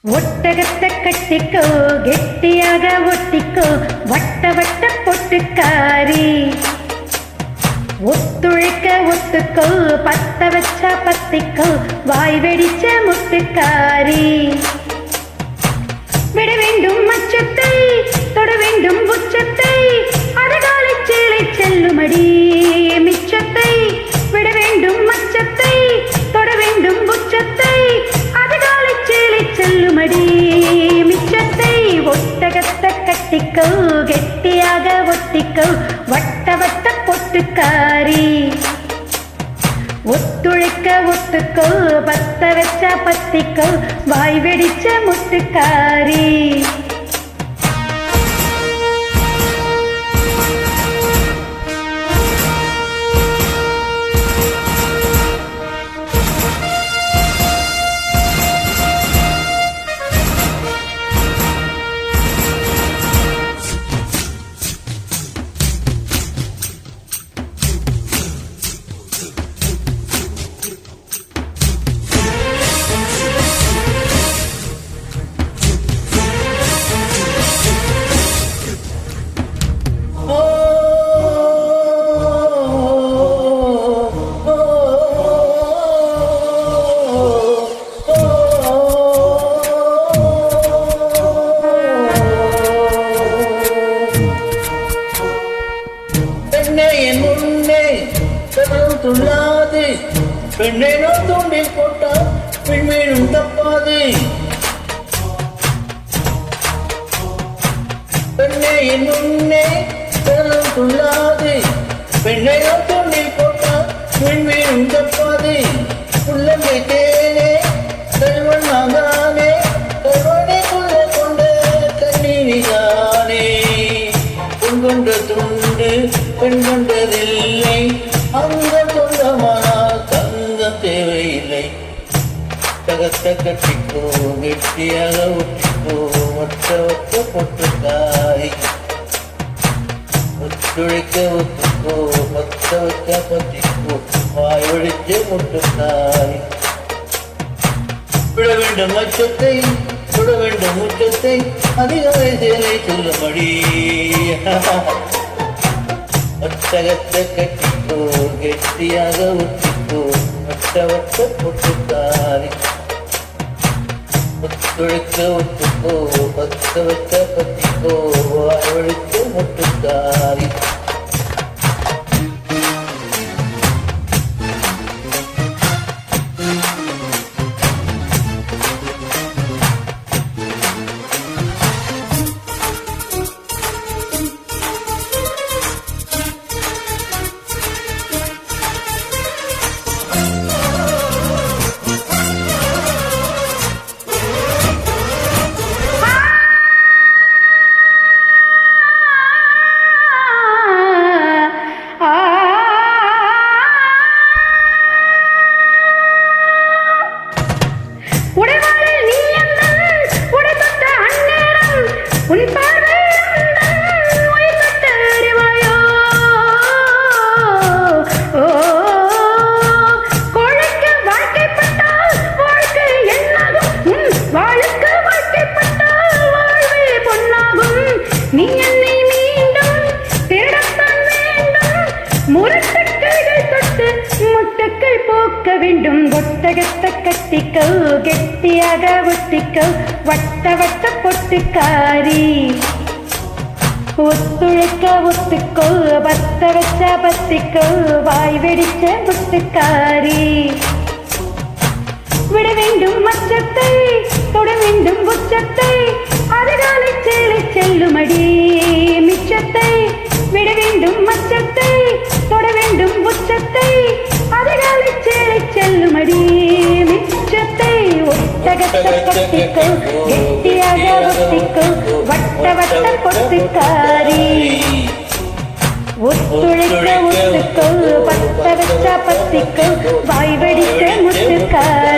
ஒட்டகத்தை கட்டிக்கோ கெட்டியாக ஒட்டிக்கோ வட்ட வட்ட பொட்டுக்காரி ஒத்துழைக்க ஒத்துக்கோ பத்த வச்சா பத்திக்கோ வாய் வெடிச்ச முட்டுக்காரி விட வேண்டும் மச்சத்தை தொட வேண்டும் உச்சத்தை அடகாலை சேலை செல்லுமடி மிச்சத்தை விட வேண்டும் மச்சத்தை தொட வேண்டும் உச்சத்தை அடகாலை சேலை செல்லுமடி மிச்சத்தை ஒட்டகத்தை கட்டிக்கோ கெட்டியாக ஒட்டிக்கோ வட்ட வட்ட பொட்டுக்காரி ஒத்துழைக்க ஒத்துக்கோ பத்த வச்ச பத்திக்கோ வாய் வெடிச்ச முட்டுக்காரி துள்ளாது பெண்ணேனோ தூண்டில் போட்டால் பெண்மேனும் தப்பாது பெண்ணே என் முன்னே பெண்ணும் துள்ளாது பெண்ணேனோ தூண்டில் போட்டால் பெண்மேனும் தப்பாது உள்ளங்கை தேனே செல்வன் மகானே செல்வனை கொள்ள கொண்ட கண்ணீரிதானே பொன் கொண்ட துண்டு பெண் கொண்டதில்லை அந்த சொந்தமானால் தங்கம் தேவையில்லை தகத்தை கட்டிக்கோ கெட்டியாக ஒட்டிக்கோ ஒட்ட ஒட்ட பொட்டுக்காய் ஒத்துழைக்க ஒத்துக்கோ பத்த வச்ச பத்திக்கோ வாய் ஒழிச்ச முட்டுக்காய் விட வேண்டும் மச்சத்தை விட வேண்டும் முச்சத்தை அதிகாலை சேலை சொல்லும்படி ஒட்டகத்தை கட்டிக்கோ கெட்டியாக ஒட்டிக்கோ வட்ட வட்ட பொட்டுக்காரி ஒத்துழைக்க ஒத்துக்கோ பத்த வச்ச பத்திக்கோ வாய் ஒழிச்ச முட்டுக்காரி வேண்டும் ஒட்டகத்தை கட்டிக்கோ கெட்டியாக ஒட்டிக்கோ வட்ட வட்ட பொட்டுக்காரி ஒத்துழைக்க ஒத்துக்கோ பத்த வச்ச பத்திக்கோ வாய் வெடிச்ச முட்டுக்காரி விட வேண்டும் மச்சத்தை தொட வேண்டும் உச்சத்தை அதிகாலை சேலை செல்லுமடி மிச்சத்தை விட வேண்டும் மச்சத்தை தொட வேண்டும் உச்சத்தை அதிகாலை சேலை செல்லுமடி மிச்சத்தை ஒட்டகத்தை கட்டிக்கோ கெட்டியாக ஒட்டிக்கோ வட்ட வட்ட பொட்டுக்காரி ஒத்துழைக்க ஒத்துக்கோ பத்த வச்ச பத்திக்கோ வாய் வெடிச்ச முட்டுக்காரி